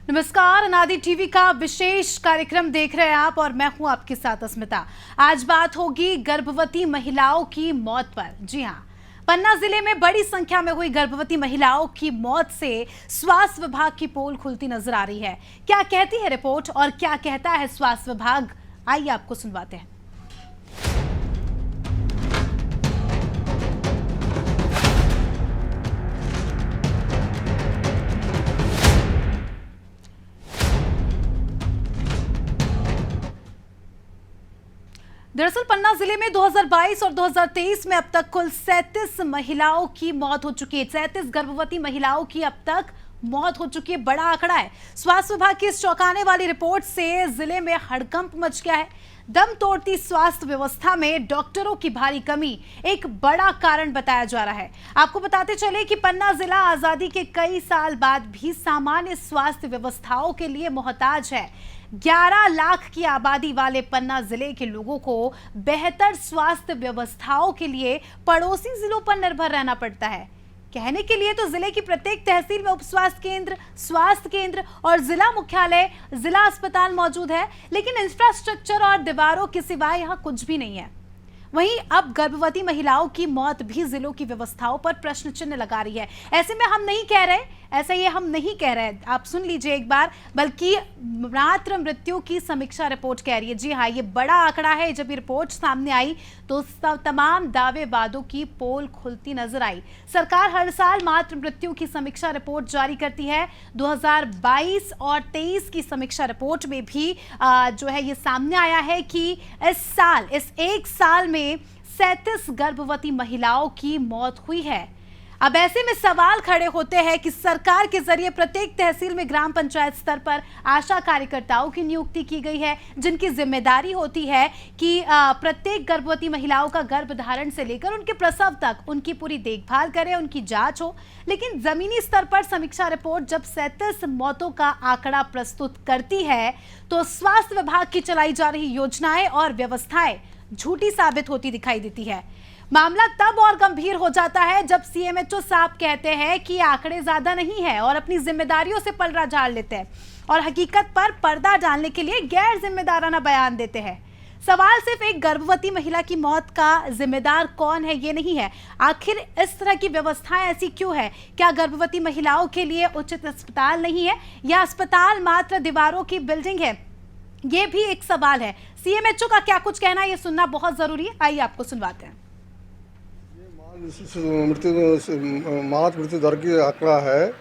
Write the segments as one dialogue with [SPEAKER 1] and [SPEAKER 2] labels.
[SPEAKER 1] नमस्कार, अनादि टीवी का विशेष कार्यक्रम देख रहे हैं आप और मैं हूं आपके साथ अस्मिता। आज बात होगी गर्भवती महिलाओं की मौत पर। जी हां, पन्ना जिले में बड़ी संख्या में हुई गर्भवती महिलाओं की मौत से स्वास्थ्य विभाग की पोल खुलती नजर आ रही है। क्या कहती है रिपोर्ट और क्या कहता है स्वास्थ्य विभाग, आइए आपको सुनवाते हैं। दरअसल पन्ना जिले में 2022 और 2023 में अब तक कुल 37 महिलाओं की मौत हो चुकी है। 37 गर्भवती महिलाओं की अब तक मौत हो चुकी है। बड़ा आंकड़ा है। स्वास्थ्य विभाग की इस चौंकाने वाली रिपोर्ट से जिले में हड़कंप मच गया है। दम तोड़ती स्वास्थ्य व्यवस्था में डॉक्टरों की भारी कमी एक बड़ा कारण बताया जा रहा है। आपको बताते चले कि पन्ना जिला आजादी के कई साल बाद भी सामान्य स्वास्थ्य व्यवस्थाओं के लिए मोहताज है। 11 लाख की आबादी वाले पन्ना जिले के लोगों को बेहतर स्वास्थ्य व्यवस्थाओं के लिए पड़ोसी जिलों पर निर्भर रहना पड़ता है। कहने के लिए तो जिले की प्रत्येक तहसील में उप स्वास्थ्य केंद्र और जिला मुख्यालय, जिला अस्पताल मौजूद है, लेकिन इंफ्रास्ट्रक्चर और दीवारों के सिवाय यहाँ कुछ भी नहीं है। वहीं अब गर्भवती महिलाओं की मौत भी जिलों की व्यवस्थाओं पर प्रश्न चिन्ह लगा रही है। ऐसे में हम नहीं कह रहे, हम नहीं कह रहे, आप सुन लीजिए एक बार, बल्कि मातृ मृत्यु की समीक्षा रिपोर्ट कह रही है। जी हाँ, ये बड़ा आंकड़ा है। जब ये रिपोर्ट सामने आई तो तमाम दावे वादों की पोल खुलती नजर आई। सरकार हर साल मातृ मृत्यु की समीक्षा रिपोर्ट जारी करती है। 2022 और 23 की समीक्षा रिपोर्ट में भी जो है ये सामने आया है कि इस एक साल में 37 गर्भवती महिलाओं की मौत हुई है। अब ऐसे में सवाल खड़े होते हैं कि सरकार के जरिए प्रत्येक तहसील में ग्राम पंचायत स्तर पर आशा कार्यकर्ताओं की नियुक्ति की गई है, जिनकी जिम्मेदारी होती है कि प्रत्येक गर्भवती महिलाओं का गर्भधारण से लेकर उनके प्रसव तक उनकी पूरी देखभाल करें, उनकी जांच हो। लेकिन जमीनी स्तर पर समीक्षा रिपोर्ट जब 37 मौतों का आंकड़ा प्रस्तुत करती है तो स्वास्थ्य विभाग की चलाई जा रही योजनाएं और व्यवस्थाएं झूठी साबित होती दिखाई देती है। मामला तब और गंभीर हो जाता है जब सीएमएचओ साहब कहते हैं कि आंकड़े ज्यादा नहीं है और अपनी जिम्मेदारियों से पलड़ा झाड़ लेते हैं और हकीकत पर पर्दा डालने के लिए गैर जिम्मेदाराना बयान देते हैं। सवाल सिर्फ एक गर्भवती महिला की मौत का जिम्मेदार कौन है ये नहीं है, आखिर इस तरह की व्यवस्थाएं ऐसी क्यों है? क्या गर्भवती महिलाओं के लिए उचित अस्पताल नहीं है या अस्पताल मात्र दीवारों की बिल्डिंग है? ये भी एक सवाल है। सीएमएचओ का क्या कुछ कहना है ये सुनना बहुत जरूरी है। आइए आपको सुनवाते हैं।
[SPEAKER 2] मातृ मृत्यु दर की आंकड़ा है,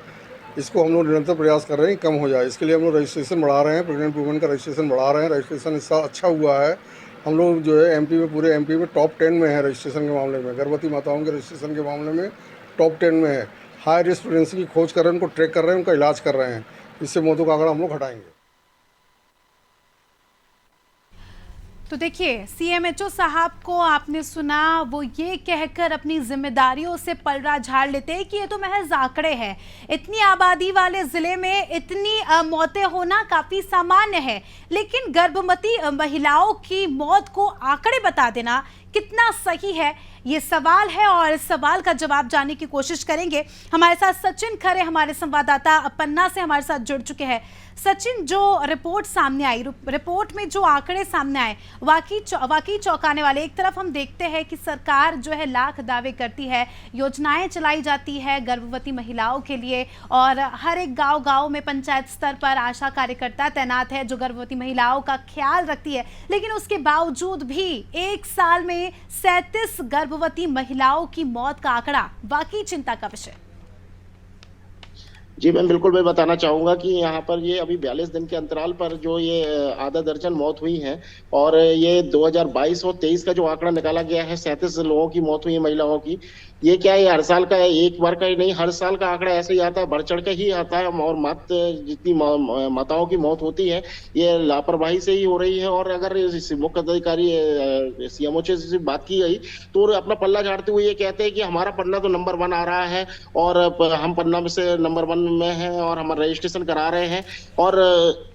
[SPEAKER 2] इसको हम लोग निरंतर प्रयास कर रहे हैं कम हो जाए। इसके लिए हम लोग रजिस्ट्रेशन बढ़ा रहे हैं, प्रेग्नेंट वुमेन का रजिस्ट्रेशन बढ़ा रहे हैं। रजिस्ट्रेशन इस साल अच्छा हुआ है। हम लोग जो है एमपी में, पूरे एमपी में टॉप 10 में है रजिस्ट्रेशन के मामले में। गर्भवती माताओं के रजिस्ट्रेशन के मामले में टॉप 10 में है। हाई रिस्क प्रेगनेंसी की खोज कर रहे हैं, उनको ट्रैक कर रहे हैं, उनका इलाज कर रहे हैं। इससे मौतों का आंकड़ा हम लोग हटाएंगे।
[SPEAKER 1] तो देखिए, सीएमएचओ साहब को आपने सुना, वो ये कहकर अपनी जिम्मेदारियों से पलड़ा झाड़ लेते हैं कि ये तो महज आंकड़े हैं। इतनी आबादी वाले जिले में इतनी मौतें होना काफी सामान्य है, लेकिन गर्भवती महिलाओं की मौत को आंकड़े बता देना कितना सही है, ये सवाल है और इस सवाल का जवाब जानने की कोशिश करेंगे। हमारे साथ सचिन खरे, हमारे संवाददाता पन्ना से हमारे साथ जुड़ चुके हैं। सचिन, जो रिपोर्ट सामने आई, रिपोर्ट में जो आंकड़े सामने आए वाकई चौंकाने वाले। एक तरफ हम देखते हैं कि सरकार जो है लाख दावे करती है, योजनाएं चलाई जाती है गर्भवती महिलाओं के लिए और हर एक गांव में पंचायत स्तर पर आशा कार्यकर्ता तैनात है जो गर्भवती महिलाओं का ख्याल रखती है। लेकिन उसके बावजूद भी एक साल में 37 गर्भवती महिलाओं की मौत का आंकड़ा वाकई चिंता का विषय।
[SPEAKER 3] जी मैं बिल्कुल मैं बताना चाहूँगा कि यहाँ पर ये अभी 42 दिन के अंतराल पर जो ये आधा दर्जन मौत हुई है और ये 2022 और 23 का जो आंकड़ा निकाला गया है 37 लोगों की मौत हुई है महिलाओं की। ये क्या है, हर साल का है, एक बार का ही नहीं, हर साल का आंकड़ा ऐसे ही आता है, बढ़ चढ़ के ही आता है। और जितनी माताओं की मौत होती है ये लापरवाही से ही हो रही है। और अगर मुख्य अधिकारी सीएमओ से बात की गई तो अपना पल्ला झाड़ते हुए ये कहते हैं कि हमारा पन्ना तो नंबर 1 आ रहा है और हम पन्ना में से नंबर 1 में हैं और हम रजिस्ट्रेशन करा रहे हैं। और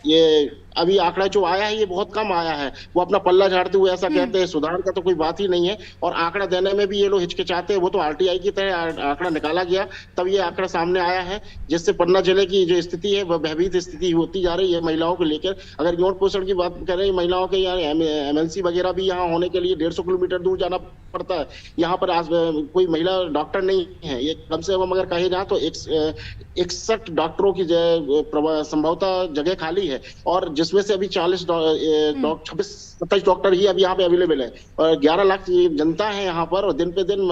[SPEAKER 3] ये अभी आंकड़ा जो आया है ये बहुत कम आया है। वो अपना पल्ला झाड़ते हुए ऐसा कहते हैं, सुधार का तो कोई बात ही नहीं है। और आंकड़ा देने में भी ये लोग हिचकिचाते हैं। वो तो आरटीआई की तरह आंकड़ा निकाला गया तब ये आंकड़ा सामने आया है, जिससे पन्ना जिले की जो स्थिति है वह भयभीत स्थिति होती जा रही है महिलाओं को लेकर। अगर यौन पोषण की बात करें, महिलाओं के यहाँ एमएनसी वगैरह भी यहाँ होने के लिए 150 किलोमीटर दूर जाना पड़ता है। यहाँ पर आज कोई महिला डॉक्टर नहीं है। ये कम से कम अगर कहे जाए तो 61 डॉक्टरों की संभवतः जगह खाली है, और जिसमें से अभी 27 डॉक्टर ही अभी यहाँ पे अवेलेबल है। और 11 लाख जनता है यहाँ पर, और दिन पे दिन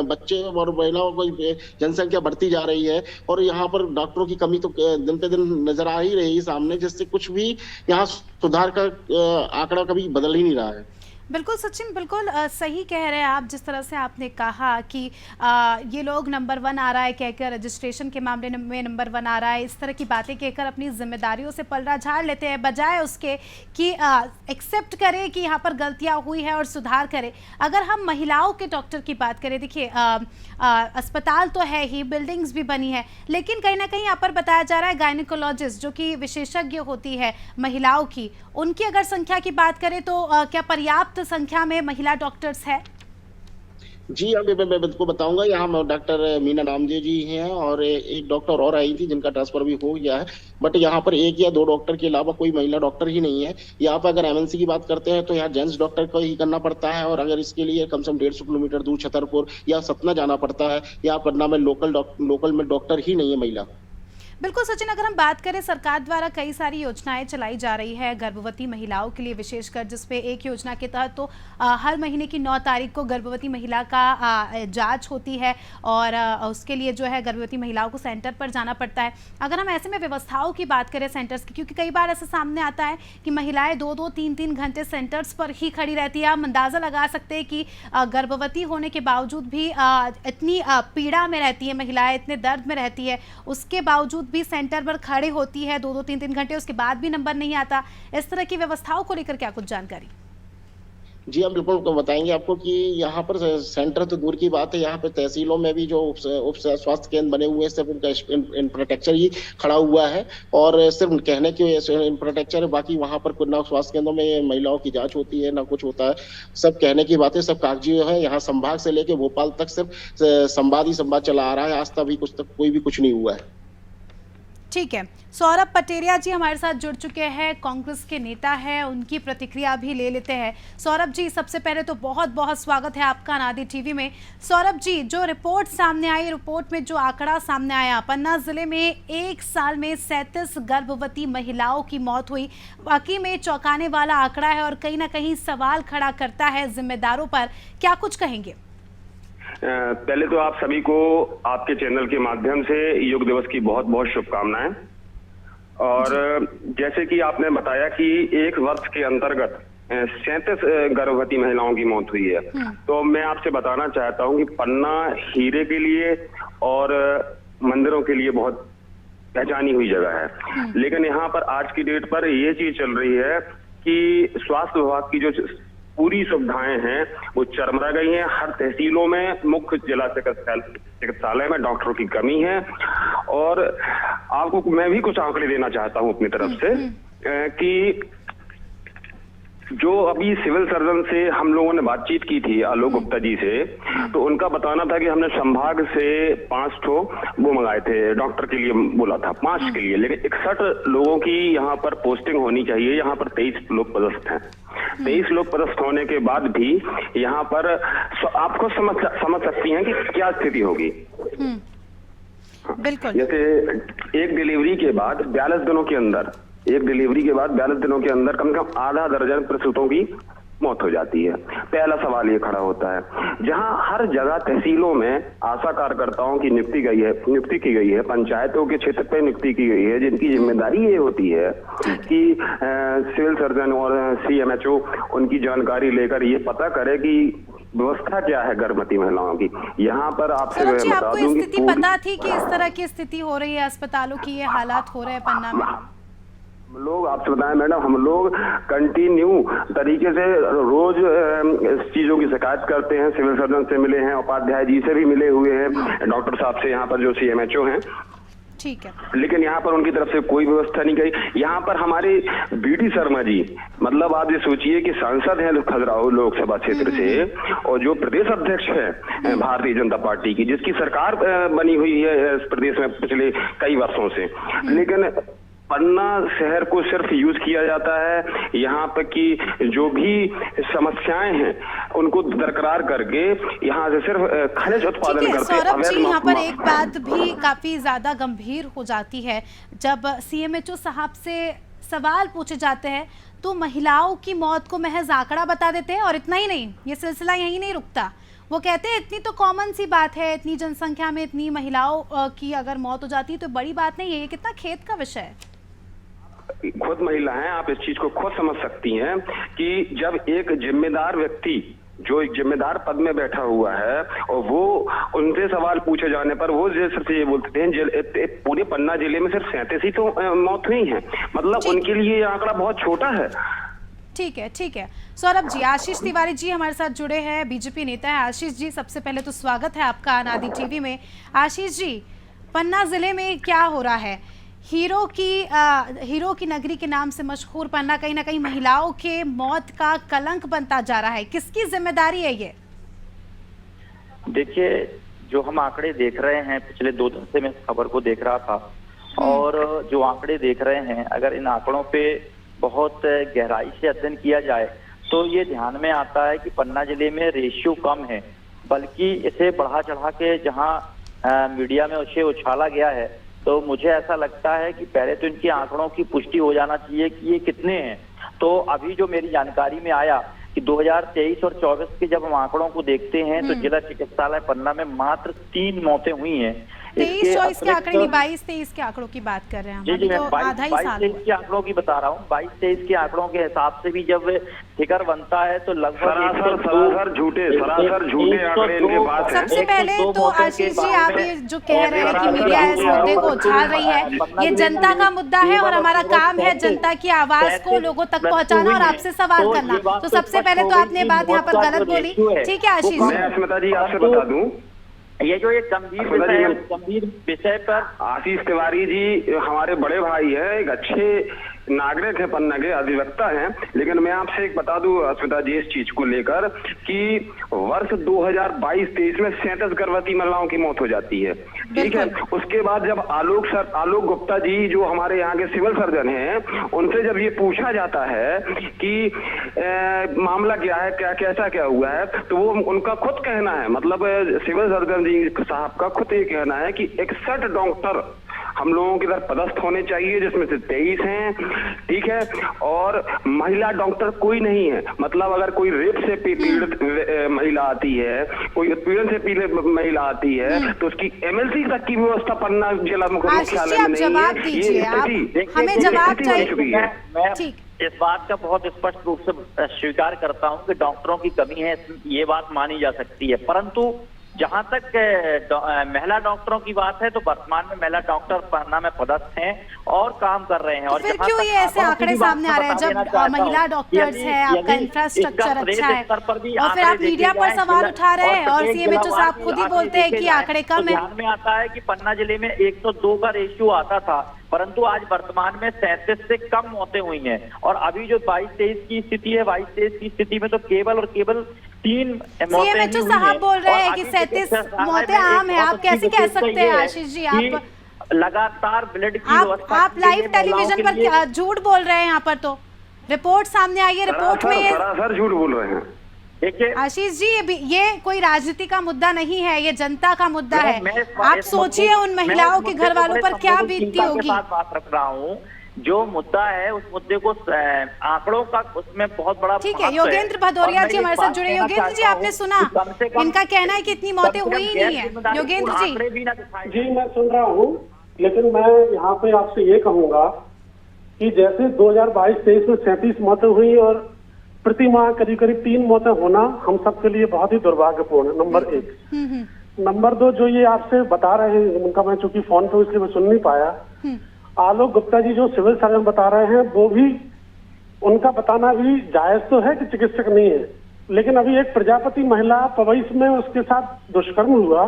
[SPEAKER 3] बच्चे और महिलाओं की जनसंख्या बढ़ती जा रही है, और यहाँ पर डॉक्टरों की कमी तो दिन पे दिन नजर आ ही रही है सामने, जिससे कुछ भी यहाँ सुधार का आंकड़ा कभी बदल ही नहीं रहा है।
[SPEAKER 1] बिल्कुल सचिन, बिल्कुल सही कह रहे हैं आप। जिस तरह से आपने कहा कि ये लोग नंबर 1 आ रहा है कहकर, रजिस्ट्रेशन के मामले में नंबर 1 आ रहा है, इस तरह की बातें कहकर अपनी जिम्मेदारियों से पलड़ा झाड़ लेते हैं, बजाय उसके कि एक्सेप्ट करें कि यहाँ पर गलतियाँ हुई है और सुधार करें। अगर हम महिलाओं के डॉक्टर की बात करें, देखिए अस्पताल तो है ही, बिल्डिंग्स भी बनी है, लेकिन कहीं ना कहीं यहाँ पर बताया जा रहा है गायनिकोलॉजिस्ट जो कि विशेषज्ञ होती है महिलाओं की, उनकी अगर संख्या की बात करें तो क्या पर्याप्त संख्या में महिला डॉक्टर्स है?
[SPEAKER 3] जी, अभी मैं बिल्कुल बताऊंगा। यहाँ डॉक्टर मीना नामदेव जी हैं, और एक डॉक्टर और आई थी जिनका ट्रांसफर भी हो गया है, बट यहाँ पर 1 या 2 डॉक्टर के अलावा कोई महिला डॉक्टर ही नहीं है। यहाँ पर अगर एमएनसी की बात करते हैं तो यहाँ जेंट्स डॉक्टर को ही करना पड़ता है, और अगर इसके लिए कम से कम 150 किलोमीटर दूर छतरपुर या सतना जाना पड़ता है। यहाँ पटना में लोकल में डॉक्टर ही नहीं है महिला।
[SPEAKER 1] बिल्कुल सचिन, अगर हम बात करें, सरकार द्वारा कई सारी योजनाएं चलाई जा रही है गर्भवती महिलाओं के लिए विशेषकर, जिसपे एक योजना के तहत तो हर महीने की 9 तारीख को गर्भवती महिला का जांच होती है, और उसके लिए जो है गर्भवती महिलाओं को सेंटर पर जाना पड़ता है। अगर हम ऐसे में व्यवस्थाओं की बात करें सेंटर्स की, क्योंकि कई बार ऐसा सामने आता है कि महिलाएं 2-2, 3-3 घंटे सेंटर्स पर ही खड़ी रहती है। हम अंदाज़ा लगा सकते हैं कि गर्भवती होने के बावजूद भी इतनी पीड़ा में रहती है महिलाएं, इतने दर्द में रहती है, उसके बावजूद भी सेंटर पर खड़े होती है 2-2, 3-3 घंटे, उसके बाद भी नंबर नहीं आता। इस तरह की व्यवस्थाओं को लेकर क्या कुछ जानकारी?
[SPEAKER 3] जी, हम बिल्कुल बताएंगे आपको कि यहाँ पर सेंटर तो दूर की बात है, यहाँ पे तहसीलों में भी जो उप स्वास्थ्य केंद्र बने हुए हैं, सिर्फ उनका इंफ्रास्ट्रक्चर ही खड़ा हुआ है, और सिर्फ कहने के इंफ्रास्ट्रक्चर है। बाकी वहाँ पर ना स्वास्थ्य केंद्रों में महिलाओं की जांच होती है, ना कुछ होता है। सब कहने की बातें, सब कागजी है। यहाँ संभाग से लेके भोपाल तक सिर्फ संवाद ही संवाद चला आ रहा है, आज तक भी कोई भी कुछ नहीं हुआ है।
[SPEAKER 1] ठीक है, सौरभ पटेरिया जी हमारे साथ जुड़ चुके हैं, कांग्रेस के नेता हैं, उनकी प्रतिक्रिया भी ले लेते हैं। सौरभ जी, सबसे पहले तो बहुत बहुत स्वागत है आपका अनादि टीवी में। सौरभ जी, जो रिपोर्ट सामने आई, रिपोर्ट में जो आंकड़ा सामने आया, पन्ना जिले में 1 साल में 37 गर्भवती महिलाओं की मौत हुई, वाकई में चौंकाने वाला आंकड़ा है और कहीं ना कहीं सवाल खड़ा करता है जिम्मेदारों पर। क्या कुछ कहेंगे?
[SPEAKER 4] पहले तो आप सभी को आपके चैनल के माध्यम से योग दिवस की बहुत बहुत शुभकामनाएं। और जैसे कि आपने बताया कि 1 वर्ष के अंतर्गत 37 गर्भवती महिलाओं की मौत हुई है, तो मैं आपसे बताना चाहता हूं कि पन्ना हीरे के लिए और मंदिरों के लिए बहुत पहचानी हुई जगह है, लेकिन यहाँ पर आज की डेट पर ये चीज चल रही है कि स्वास्थ्य विभाग की जो पूरी सुविधाएं हैं वो चरमरा गई हैं। हर तहसीलों में, मुख्य जिला चिकित्सालय में डॉक्टरों की कमी है। और आपको मैं भी कुछ आंकड़े देना चाहता हूं अपनी तरफ से कि जो अभी सिविल सर्जन से हम लोगों ने बातचीत की थी, आलोक गुप्ता जी से, तो उनका बताना था कि हमने संभाग से 5 ठो वो मंगाए थे, डॉक्टर के लिए बोला था 5 के लिए, लेकिन 61 लोगों की यहाँ पर पोस्टिंग होनी चाहिए। यहाँ पर 23 लोग पदस्थ हैं। 23 लोग पदस्थ होने के बाद भी यहाँ पर आपको समझ सकती हैं कि क्या स्थिति होगी।
[SPEAKER 1] बिल्कुल।
[SPEAKER 4] जैसे एक डिलीवरी के बाद 42 दिनों के अंदर, एक डिलीवरी के बाद 42 दिनों के अंदर कम से कम आधा दर्जन प्रसूतों की मौत हो जाती है। पहला सवाल ये खड़ा होता है, जहां हर जगह तहसीलों में आशा कार्यकर्ताओं की नियुक्ति की गई है, पंचायतों के क्षेत्र पे नियुक्ति की गई है, जिनकी जिम्मेदारी ये होती है कि सिविल सर्जन और CMHO उनकी जानकारी लेकर ये पता करे कि व्यवस्था क्या है गर्भवती महिलाओं की। यहाँ पर आपसे
[SPEAKER 1] आपको स्थिति पता थी कि इस तरह की स्थिति हो रही है, अस्पतालों की ये हालात हो रहे हैं पन्ना में?
[SPEAKER 4] हम लोग आपसे बताएं मैडम, हम लोग कंटिन्यू तरीके से रोज इस चीजों की शिकायत करते हैं। सिविल सर्जन से मिले हैं, उपाध्याय जी से भी मिले हुए हैं, डॉक्टर साहब से यहाँ पर जो CMHO हैं,
[SPEAKER 1] ठीक है,
[SPEAKER 4] लेकिन यहाँ पर उनकी तरफ से कोई व्यवस्था नहीं करी। यहाँ पर हमारे बीडी शर्मा जी, मतलब आप ये सोचिए कि सांसद हैं खजुराहो लोकसभा क्षेत्र से, और जो प्रदेश अध्यक्ष है भारतीय जनता पार्टी की, जिसकी सरकार बनी हुई है इस प्रदेश में पिछले कई वर्षों से, लेकिन पन्ना शहर को सिर्फ यूज किया जाता है यहाँ पर की जो भी समस्याएं हैं उनको दरकरार करके यहाँ से सिर्फ खनिज उत्पादन करते हैं।
[SPEAKER 1] सौरभ जी, यहाँ पर एक बात भी काफी ज्यादा गंभीर हो जाती है, जब सीएमएचओ साहब से सवाल पूछे जाते हैं तो महिलाओं की मौत को महज आंकड़ा बता देते हैं, और इतना ही नहीं, ये सिलसिला यहीं नहीं रुकता। वो कहते हैं इतनी तो कॉमन सी बात है, इतनी जनसंख्या में इतनी महिलाओं की अगर मौत हो जाती है तो बड़ी बात नहीं है, ये कितना खेद का विषय है।
[SPEAKER 4] खुद महिला हैं, आप इस चीज को खुद समझ सकती हैं कि जब एक जिम्मेदार व्यक्ति जो एक जिम्मेदार पद में बैठा हुआ है और वो उनसे सवाल पूछे जाने पर वो सिर्फ ये बोलते हैं पूरे पन्ना जिले में सिर्फ 37 ही तो मौत हुई है, मतलब उनके लिए ये आंकड़ा बहुत छोटा है।
[SPEAKER 1] ठीक है, ठीक है सौरभ जी। आशीष तिवारी जी हमारे साथ जुड़े हैं, बीजेपी नेता है। आशीष जी, सबसे पहले तो स्वागत है आपका अनादि टीवी में। आशीष जी, पन्ना जिले में क्या हो रहा है? हीरो की नगरी के नाम से मशहूर पन्ना कहीं ना कहीं महिलाओं के मौत का कलंक बनता जा रहा है, किसकी जिम्मेदारी है ये?
[SPEAKER 5] देखिए, जो हम आंकड़े देख रहे हैं, पिछले 2 दिन से मैं इस खबर को देख रहा था, और जो आंकड़े देख रहे हैं, अगर इन आंकड़ों पे बहुत गहराई से अध्ययन किया जाए तो ये ध्यान में आता है कि पन्ना जिले में रेशियो कम है, बल्कि इसे बढ़ा चढ़ा के जहां मीडिया में उसे उछाला गया है, तो मुझे ऐसा लगता है कि पहले तो इनके आंकड़ों की पुष्टि हो जाना चाहिए कि ये कितने हैं। तो अभी जो मेरी जानकारी में आया कि 2023 और 24 के जब हम आंकड़ों को देखते हैं तो जिला चिकित्सालय पन्ना में मात्र 3 मौतें हुई हैं।
[SPEAKER 1] 23-24 के आंकड़े नहीं, 22-23 के आंकड़ों की बात कर रहे हैं।
[SPEAKER 5] जी, मैं 22-23 के आंकड़ों की बता रहा हूँ। 22-23 के आंकड़ों के हिसाब से भी जब फिगर बनता है तो लगभग
[SPEAKER 4] सरासर झूठे आंकड़े इनके पास हैं।
[SPEAKER 1] सबसे पहले तो आशीष जी, आप ये जो कह रहे हैं कि मीडिया इस मुद्दे को उछाल रही है, ये जनता का मुद्दा है और हमारा काम है जनता की आवाज को लोगों तक पहुंचाना और आपसे सवाल करना। तो सबसे पहले तो आपने बात यहाँ पर गलत बोली, ठीक है आशीष जी?
[SPEAKER 4] मैं स्मिता जी आपसे बता दूं,
[SPEAKER 5] ये जो एक गंभीर विषय पर
[SPEAKER 4] आशीष तिवारी जी हमारे बड़े भाई हैं, एक अच्छे नागरिक है, पन्ना के अधिवक्ता हैं, लेकिन मैं आपसे एक बता दूं स्मिता जी इस चीज को लेकर कि वर्ष 2022-23 में 37 गर्भवती महिलाओं की मौत हो जाती है, ठीक है। उसके बाद जब आलोक गुप्ता जी जो हमारे यहाँ के सिविल सर्जन हैं, उनसे जब ये पूछा जाता है कि मामला क्या है, क्या हुआ है, तो वो उनका खुद कहना है, मतलब सिविल सर्जन जी साहब का खुद ये कहना है कि 61 डॉक्टर हम लोगों के इधर पदस्थ होने चाहिए, जिसमें से 23 हैं, ठीक है, और महिला डॉक्टर कोई नहीं है। मतलब अगर कोई रेप से पीड़ित महिला आती है, कोई उत्पीड़न से पीड़ित महिला आती है, तो उसकी MLC तक की व्यवस्था पन्ना जिला मुख्यालय में नहीं है।
[SPEAKER 1] ये हमें जवाब चाहिए।
[SPEAKER 5] इस बात का बहुत स्पष्ट रूप से स्वीकार करता हूं कि डॉक्टरों की कमी है, ये बात मानी जा सकती है, परंतु जहां तक महिला डॉक्टरों की बात है तो वर्तमान में महिला डॉक्टर पन्ना में पदस्थ हैं और काम कर रहे हैं।
[SPEAKER 1] तो
[SPEAKER 5] और
[SPEAKER 1] फिर क्यों ये ऐसे आंकड़े सामने आ रहे हैं जब महिला डॉक्टर्स है, आपका इंफ्रास्ट्रक्चर अच्छा है, और फिर आप मीडिया पर सवाल उठा रहे हैं और सीएमएचओ साहब खुद ही बोलते हैं कि आंकड़े कम है।
[SPEAKER 5] ध्यान में आता है कि पन्ना जिले में 102 का रेशियो आता था, परंतु आज वर्तमान में 37 से कम मौतें हुई हैं। और अभी जो 22-23 की स्थिति है, 22-23 की स्थिति में तो केवल 3
[SPEAKER 1] सीएमएचओ साहब बोल रहे हैं कि 37 मौतें आम है। आप कैसे कह सकते हैं आशीष जी? आप
[SPEAKER 5] लगातार ब्लड की व्यवस्था,
[SPEAKER 1] आप लाइव टेलीविजन पर झूठ बोल रहे हैं। यहाँ पर तो रिपोर्ट सामने आई है, रिपोर्ट में ये
[SPEAKER 4] सरासर झूठ बोल रहे हैं।
[SPEAKER 1] आशीष जी, ये कोई राजनीति का मुद्दा नहीं है, ये जनता का मुद्दा है। आप सोचिए उन महिलाओं के घर वालों पर क्या बीतती होगी।
[SPEAKER 5] बात रख रहा हूँ, जो मुद्दा है उस मुद्दे को आंकड़ों का उसमें बहुत बड़ा,
[SPEAKER 1] ठीक है। योगेंद्र भदौरिया जी हमारे साथ जुड़े। योगेंद्र जी, आपने सुना, इनका कहना है कि इतनी मौतें हुई ही नहीं है। योगेंद्र
[SPEAKER 6] जी, मैं सुन रहा हूँ, लेकिन मैं यहाँ पे आपसे ये कहूंगा कि जैसे 2022-23 में 37 मौतें हुई और प्रति माह करीब 3 मौतें होना हम सबके लिए बहुत ही दुर्भाग्यपूर्ण है, नंबर 1। नंबर 2, जो ये आपसे बता रहे हैं, उनका मैं चूंकि फोन पे इसलिए मैं सुन नहीं पाया, आलोक गुप्ता जी जो सिविल सर्जन बता रहे हैं, वो भी उनका बताना भी जायज तो है कि चिकित्सक नहीं है, लेकिन अभी एक प्रजापति महिला पवईस में उसके साथ दुष्कर्म हुआ,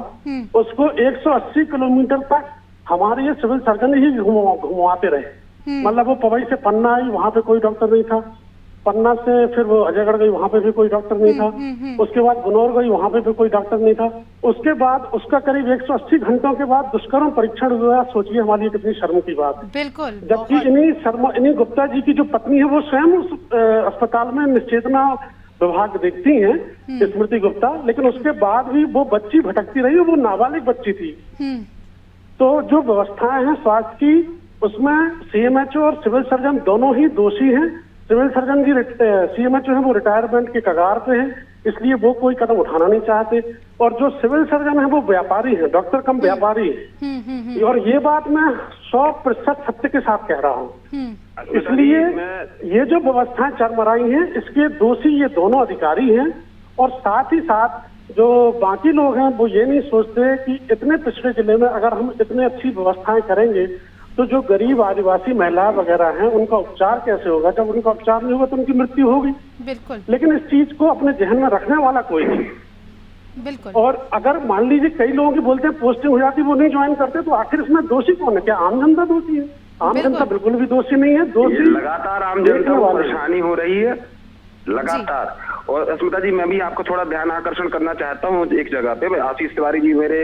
[SPEAKER 6] उसको 180 किलोमीटर तक हमारे ये सिविल सर्जन ही घुमाते रहे। मतलब वो पवई से पन्ना आई, वहां पे कोई डॉक्टर नहीं था। पन्ना से फिर वो अजयगढ़ गई, वहां पे भी कोई डॉक्टर नहीं था। उसके बाद गुनौर गई, वहां पे भी कोई डॉक्टर नहीं था। उसके बाद उसका करीब 180 घंटों के बाद दुष्कर्म परीक्षण हुआ। सोचिए हमारी कितनी शर्म की बात है।
[SPEAKER 1] बिल्कुल।
[SPEAKER 6] जबकि इन्हीं गुप्ता जी की जो पत्नी है वो स्वयं उस अस्पताल में निश्चेतना विभाग देखती हैं, स्मृति गुप्ता, लेकिन उसके बाद भी वो बच्ची भटकती रही, वो नाबालिग बच्ची थी। तो जो व्यवस्थाएं हैं स्वास्थ्य की, उसमें सीएमएचओ और सिविल सर्जन दोनों ही दोषी हैं। सिविल सर्जन की सीएमएचओ है वो रिटायरमेंट के कगार पे है, इसलिए वो कोई कदम उठाना नहीं चाहते। और जो सिविल सर्जन है वो व्यापारी है, डॉक्टर कम व्यापारी है। और ये बात मैं 100% सत्य के साथ कह रहा हूँ। इसलिए ये जो व्यवस्थाएं चरमराई हैं, इसके दोषी ये दोनों अधिकारी हैं। और साथ ही साथ जो बाकी लोग हैं वो ये नहीं सोचते कि इतने पिछड़े जिले में अगर हम इतनी अच्छी व्यवस्थाएं करेंगे तो जो गरीब आदिवासी महिला वगैरह हैं उनका उपचार कैसे होगा। जब उनका उपचार नहीं होगा तो उनकी मृत्यु होगी।
[SPEAKER 1] बिल्कुल।
[SPEAKER 6] लेकिन इस चीज को अपने जहन में रखने वाला कोई नहीं।
[SPEAKER 1] बिल्कुल।
[SPEAKER 6] और अगर मान लीजिए कई लोगों की बोलते हैं पोस्टिंग हो जाती, वो नहीं ज्वाइन करते, तो आखिर इसमें दोषी कौन है? क्या आम जनता दोषी है? आम जनता बिल्कुल भी दोषी नहीं है। दोषी
[SPEAKER 4] लगातार आम जनता को परेशानी हो रही है लगातार। और स्मिता जी, मैं भी आपको थोड़ा ध्यान आकर्षण करना चाहता हूँ एक जगह पे। आशीष तिवारी जी मेरे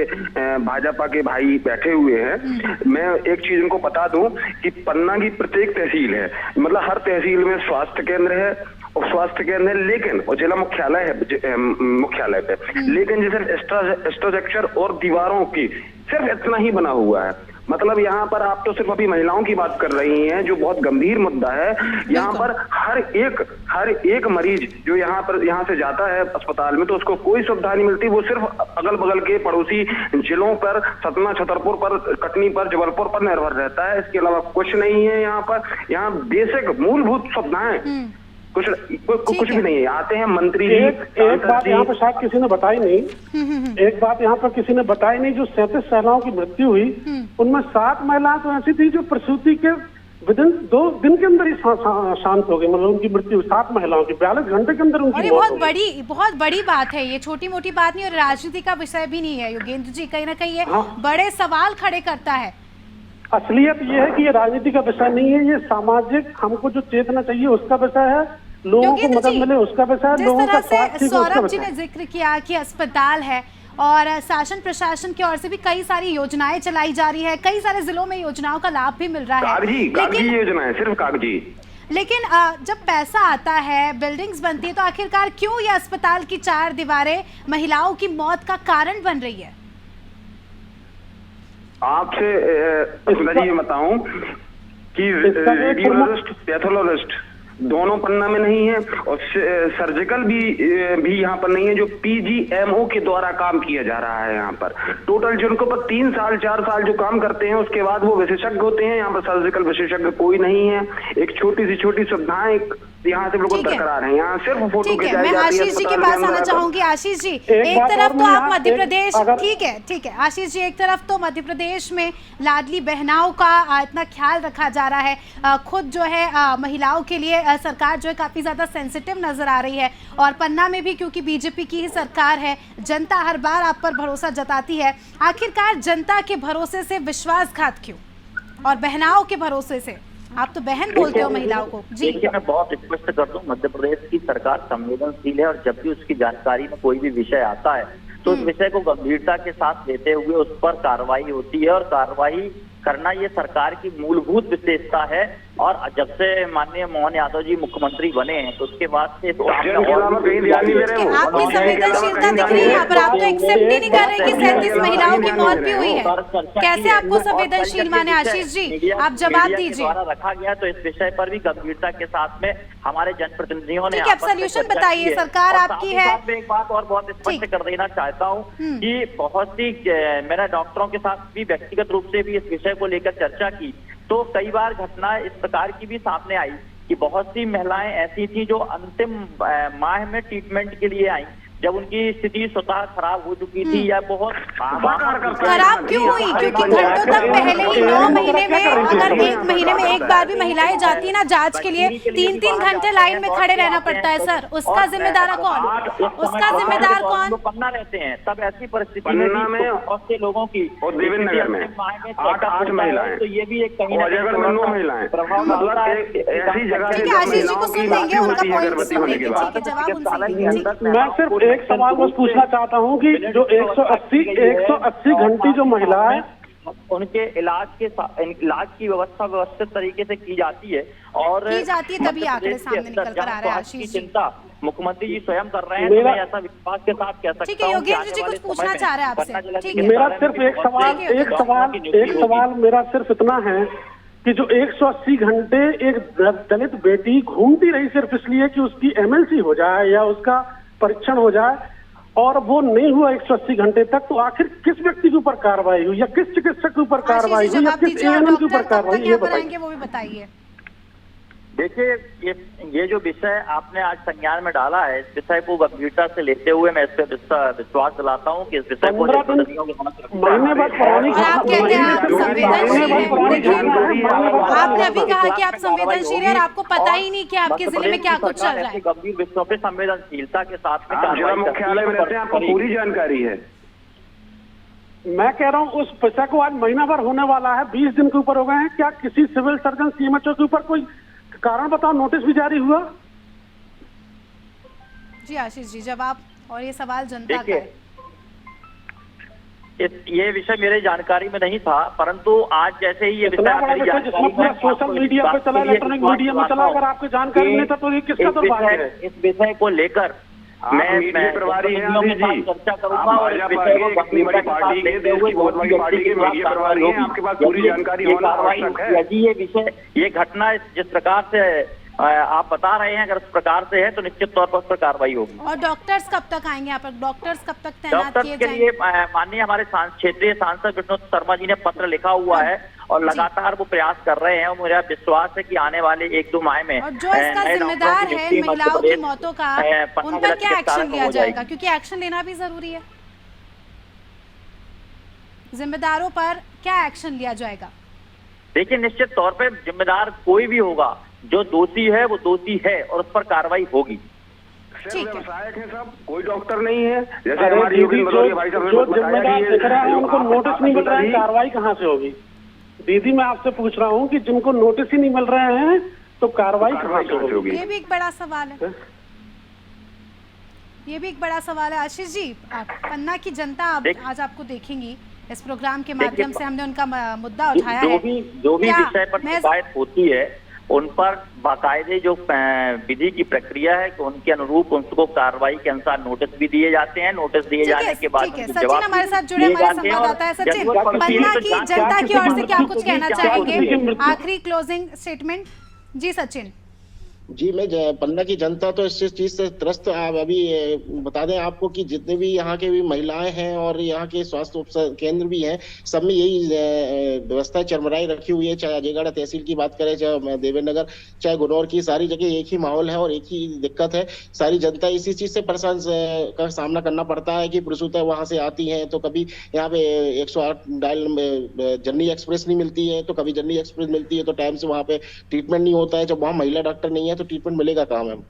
[SPEAKER 4] भाजपा के भाई बैठे हुए हैं। मैं एक चीज उनको बता दूं कि पन्ना की प्रत्येक तहसील है, मतलब हर तहसील में स्वास्थ्य केंद्र है और स्वास्थ्य केंद्र है, लेकिन और जिला मुख्यालय है मुख्यालय पे, लेकिन जैसे स्ट्रक्चर और दीवारों की सिर्फ इतना ही बना हुआ है। मतलब यहाँ पर आप तो सिर्फ अभी महिलाओं की बात कर रही हैं, जो बहुत गंभीर मुद्दा है। यहाँ पर हर एक मरीज जो यहाँ से जाता है अस्पताल में, तो उसको कोई सुविधा नहीं मिलती। वो सिर्फ अगल बगल के पड़ोसी जिलों पर, सतना, छतरपुर पर, कटनी पर, जबलपुर पर निर्भर रहता है। इसके अलावा कुछ नहीं है यहाँ पर। यहाँ बेसिक मूलभूत सुविधाएं कुछ भी नहीं है। आते हैं मंत्री जी।
[SPEAKER 6] एक बात यहाँ पर शायद किसी ने बताई नहीं, एक बात यहाँ पर किसी ने बताई नहीं, जो 37 महिलाओं की मृत्यु हुई उनमें 7 महिलाएं तो ऐसी थी जो प्रसूति के विदिन 2 दिन के अंदर ही शांत हो गई। मतलब उनकी मृत्यु 7 महिलाओं की 42 घंटे के अंदर उनकी मौत हो गई।
[SPEAKER 1] बहुत बड़ी बात है ये, छोटी मोटी बात नहीं और राजनीति का विषय भी नहीं है योगेंद्र जी। कहीं ना कहीं ये बड़े सवाल खड़े करता है।
[SPEAKER 6] असलियत ये है कि ये राजनीति का विषय नहीं है, ये सामाजिक हमको जो चेतना चाहिए उसका विषय है, लोगों को मदद मिले उसका विषय है, लोगों का स्वास्थ्य।
[SPEAKER 1] सौरभ जी ने जिक्र किया कि अस्पताल है और शासन प्रशासन की ओर से भी कई सारी योजनाएं चलाई जा रही है, कई सारे जिलों में योजनाओं का लाभ भी मिल रहा है।
[SPEAKER 4] कागजी योजनाएं, सिर्फ कागजी।
[SPEAKER 1] लेकिन जब पैसा आता है, बिल्डिंग्स बनती है, तो आखिरकार क्यों ये अस्पताल की 4 दीवारें महिलाओं की मौत का कारण बन रही है?
[SPEAKER 4] आपसे ये बताऊं कि रेडियोलॉजिस्ट, पैथोलॉजिस्ट दोनों पन्ना में नहीं है और सर्जिकल भी यहाँ पर नहीं है, जो पीजीएमओ के द्वारा काम किया जा रहा है यहाँ पर। टोटल जिनको पर 3 साल 4 साल जो काम करते हैं उसके बाद वो विशेषज्ञ होते हैं। यहाँ पर सर्जिकल विशेषज्ञ कोई नहीं है। एक छोटी सुविधाएं यहाँ से बिल्कुल बरकरार है। यहाँ सिर्फ फोटो खिंचाई जाती है।
[SPEAKER 1] मैं आशीष जी के पास आना चाहूंगी। आशीष जी, एक तरफ तो आप मध्य प्रदेश, ठीक है आशीष जी, एक तरफ तो मध्य प्रदेश में लाडली बहनाओं का इतना ख्याल रखा जा रहा है, खुद जो है महिलाओं के लिए सरकार जो है काफी ज्यादा सेंसिटिव नजर आ रही है। और पन्ना में भी क्योंकि बीजेपी की ही सरकार है, जनता हर बार आप पर भरोसा जताती है। आखिरकार जनता के भरोसे से विश्वासघात क्यों, और बहनाओं के भरोसे से? आप तो बहन बोलते हो महिलाओं को। जी
[SPEAKER 5] देखिए, मैं बहुत स्पष्ट कर दूं, मध्य प्रदेश की सरकार संवेदनशील है और जब भी उसकी जानकारी में कोई भी विषय आता है तो उस विषय को गंभीरता के साथ लेते हुए उस पर कार्रवाई होती है। और कार्रवाई करना ये सरकार की मूलभूत विशेषता है। और जब से माननीय मोहन यादव जी मुख्यमंत्री बने हैं तो उसके बाद से
[SPEAKER 1] आपकी संवेदनशीलता दिख रही है यहाँ पर। आप तो एक्सेप्ट ही नहीं कर रहे कि 37 महिलाओं की मौत भी हुई है। कैसे आपको संवेदनशील माने? आशीष जी, आप जवाब दीजिए।
[SPEAKER 5] रखा गया तो इस विषय पर भी गंभीरता के साथ में हमारे जनप्रतिनिधियों ने
[SPEAKER 1] सोल्यूशन बताइए, सरकार आपकी है।
[SPEAKER 5] एक बात और बहुत स्पष्ट कर देना चाहता हूँ कि बहुत सी मैंने डॉक्टरों के साथ भी व्यक्तिगत रूप से भी इस विषय को लेकर चर्चा की, तो कई बार घटना इस प्रकार की भी सामने आई कि बहुत सी महिलाएं ऐसी थी जो अंतिम माह में ट्रीटमेंट के लिए आई, जब उनकी स्थिति स्वतः खराब हो चुकी थी या बहुत
[SPEAKER 1] खराब क्यों हुई? क्योंकि घंटों तक पहले ही 9 महीने में, अगर 1 महीने में एक बार भी महिलाएं जाती ना जांच के लिए, 3-3 घंटे लाइन में खड़े रहना पड़ता है सर। उसका जिम्मेदार कौन? उसका जिम्मेदार कौन?
[SPEAKER 5] पन्ना रहते हैं तब ऐसी परिस्थिति में बहुत से लोगों की
[SPEAKER 4] और देवेंद्र नगर में 8 महिलाएं,
[SPEAKER 5] तो ये भी एक कहीं
[SPEAKER 4] अजयगढ़ में 9 महिलाएं, मतलब ऐसी जगह
[SPEAKER 1] ठीक है, आशीष जी को सुन लेंगे, उनका पॉइंट सुन लेंगे, ठीक है, जवाब उनसे लेंगे।
[SPEAKER 6] मैं सिर्फ एक सवाल बस पूछना चाहता हूं कि जो 180 घंटी जो महिला है
[SPEAKER 5] उनके इलाज की व्यवस्था व्यवस्थित तरीके से की जाती है और
[SPEAKER 1] की जाती है, तभी आंकड़े सामने निकल कर आ रहे हैं। आशीष जी,
[SPEAKER 5] चिंता मुख्यमयति जी स्वयं कर रहे हैं, तो मैं ऐसा विश्वास के साथ कह सकता हूं।
[SPEAKER 1] ठीक है, योगेंद्र जी कुछ पूछना चाह रहे हैं आपसे, ठीक है।
[SPEAKER 6] मेरा सिर्फ एक सवाल मेरा सिर्फ इतना है कि जो 180 घंटे एक दलित बेटी घूमती रही सिर्फ इसलिए कि उसकी MLC हो जाए या उसका परीक्षण हो जाए, और वो नहीं हुआ 180 घंटे तक, तो आखिर किस व्यक्ति के ऊपर कार्रवाई हुई या किस चिकित्सक के ऊपर कार्रवाई हुई या किस ANM के ऊपर कार्रवाई, ये बताइए।
[SPEAKER 1] वो भी बताइए।
[SPEAKER 5] देखिए, ये जो विषय आपने आज संज्ञान में डाला है, इस विषय को गंभीरता से लेते हुए मैं इस पर विश्वास दिलाता हूँ कि इस विषय को
[SPEAKER 6] महीने बाद पुरानी
[SPEAKER 1] आप कहते हैं आप संवेदनशील हैं, आपने अभी कहा कि आप संवेदनशील हैं और आपको पता ही नहीं कि आपके जिले में क्या कुछ चल रहा है।
[SPEAKER 5] गंभीर विषयों पे संवेदनशीलता के साथ में
[SPEAKER 4] जिला मुख्यालय में रहते हैं, आपको पूरी जानकारी है।
[SPEAKER 6] मैं कह रहा हूँ उस पैसा को आज महीना भर होने वाला है, 20 दिन के ऊपर हो गए हैं, क्या किसी सिविल सर्जन CMHO के ऊपर कोई कारण बताओ, नोटिस भी जारी हुआ?
[SPEAKER 1] जी आशीष जी, जवाब। और ये सवाल जनता का है।
[SPEAKER 5] ये विषय मेरे जानकारी में नहीं था, परंतु आज जैसे ही ये विषय
[SPEAKER 6] सोशल मीडिया पे चला, इलेक्ट्रॉनिक मीडिया में चला, अगर आपको जानकारी नहीं था तो ये किसका दुर्भाग्य है?
[SPEAKER 5] इस विषय को लेकर मैं
[SPEAKER 4] प्रभारी हैं
[SPEAKER 5] चर्चा करूंगा और इस विषय को गंभीरता के साथ लेते हुए
[SPEAKER 4] आपके पास पूरी जानकारी होना आवश्यक है।
[SPEAKER 5] यदि ये विषय, ये घटना जिस प्रकार से आप बता रहे हैं, अगर उस प्रकार से है तो निश्चित तौर पर उस पर कार्रवाई होगी।
[SPEAKER 1] और डॉक्टर्स कब तक आएंगे यहाँ पर? डॉक्टर्स कब तक तैनात किए
[SPEAKER 5] जाएंगे? के लिए माननीय हमारे क्षेत्रीय सांसद विष्णु शर्मा जी ने पत्र लिखा हुआ है और लगातार वो प्रयास कर रहे हैं और मेरा विश्वास है कि आने वाले 1-2 माह में
[SPEAKER 1] और जो इसका जिम्मेदार है महिलाओं की मौतों का, उन पर क्या एक्शन लिया जाएगा? क्योंकि एक्शन लेना भी जरूरी है। जिम्मेदारों पर क्या एक्शन लिया जाएगा?
[SPEAKER 5] देखिए, निश्चित तौर पे जिम्मेदार कोई भी होगा, जो दोषी है वो दोषी है और उस पर कार्रवाई होगी।
[SPEAKER 4] व्यवसायक है सब, कोई डॉक्टर नहीं है। जैसे
[SPEAKER 6] हमारी जो जिम्मेदार दिख रहा है उनको नोटिस नहीं मिल रहा है, कार्रवाई कहाँ से होगी? दीदी, मैं आपसे पूछ रहा हूँ कि जिनको नोटिस ही नहीं मिल रहे हैं तो कार्रवाई कहाँ से होगी?
[SPEAKER 1] ये भी एक बड़ा सवाल है, ये भी एक बड़ा सवाल है। आशीष जी, पन्ना की जनता आज आपको देखेंगी, इस प्रोग्राम के माध्यम से हमने उनका मुद्दा उठाया है।
[SPEAKER 5] जो भी विषय पर शिकायत होती है उन पर बाकायदे जो विधि की प्रक्रिया है कि उनके अनुरूप उनको कार्रवाई के अनुसार नोटिस भी दिए जाते हैं। नोटिस दिए जाने के बाद
[SPEAKER 1] सचिन हमारे साथ जुड़े, हमारे संवाददाता है सचिन। पन्ना की जनता की ओर से क्या कुछ कहना चाहेंगे? आखिरी क्लोजिंग स्टेटमेंट। जी सचिन।
[SPEAKER 3] जी, मैं पन्ना की जनता तो इस चीज से त्रस्त। अभी बता दें आपको कि जितने भी यहाँ के भी महिलाएं हैं और यहाँ के स्वास्थ्य केंद्र भी हैं, सब में यही व्यवस्था चरमराई रखी हुई है। चाहे अजयगढ़ तहसील की बात करें, चाहे देवेंद्र नगर, चाहे गुनौर की, सारी जगह एक ही माहौल है और एक ही दिक्कत है। सारी जनता इसी चीज से परेशान का सामना करना पड़ता है कि प्रसूता वहां से आती है तो कभी यहाँ पे 108 डायल जननी एक्सप्रेस नहीं मिलती है, तो कभी जननी एक्सप्रेस मिलती है तो टाइम से वहाँ पे ट्रीटमेंट नहीं होता है। जब वहाँ महिला डॉक्टर नहीं है तो ट्रीटमेंट मिलेगा कहाँ मैम?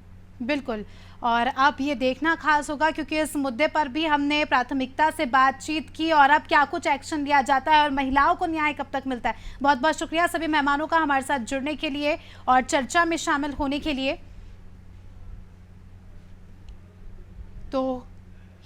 [SPEAKER 1] बिल्कुल, और अब ये देखना खास होगा क्योंकि इस मुद्दे पर भी हमने प्राथमिकता से बातचीत की और अब क्या कुछ एक्शन लिया जाता है और महिलाओं को न्याय कब तक मिलता है। बहुत बहुत शुक्रिया सभी मेहमानों का हमारे साथ जुड़ने के लिए और चर्चा में शामिल होने के लिए। तो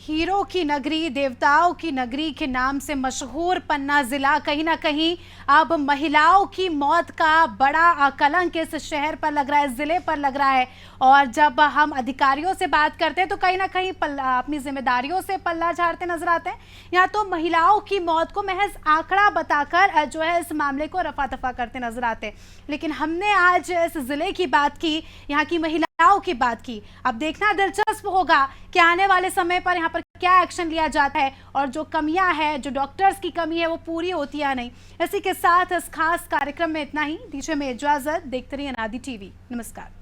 [SPEAKER 1] हीरो की नगरी, देवताओं की नगरी के नाम से मशहूर पन्ना जिला कहीं ना कहीं अब महिलाओं की मौत का बड़ा कलंक इस शहर पर लग रहा है, जिले पर लग रहा है। और जब हम अधिकारियों से बात करते हैं तो कहीं ना कहीं अपनी जिम्मेदारियों से पल्ला झाड़ते नजर आते हैं। यहाँ तो महिलाओं की मौत को महज आंकड़ा बताकर जो है इस मामले को रफा दफा करते नजर आते हैं। लेकिन हमने आज इस जिले की बात की, यहाँ की महिलाओं की बात की। अब देखना दिलचस्प होगा कि आने वाले समय पर यहाँ पर क्या एक्शन लिया जाता है और जो कमियां है, जो डॉक्टर्स की कमी है, वो पूरी होती है नहीं। इसी के साथ इस खास कार्यक्रम में इतना ही। दीजिए में इजाजत, देखते रहिए अनादि टीवी। नमस्कार।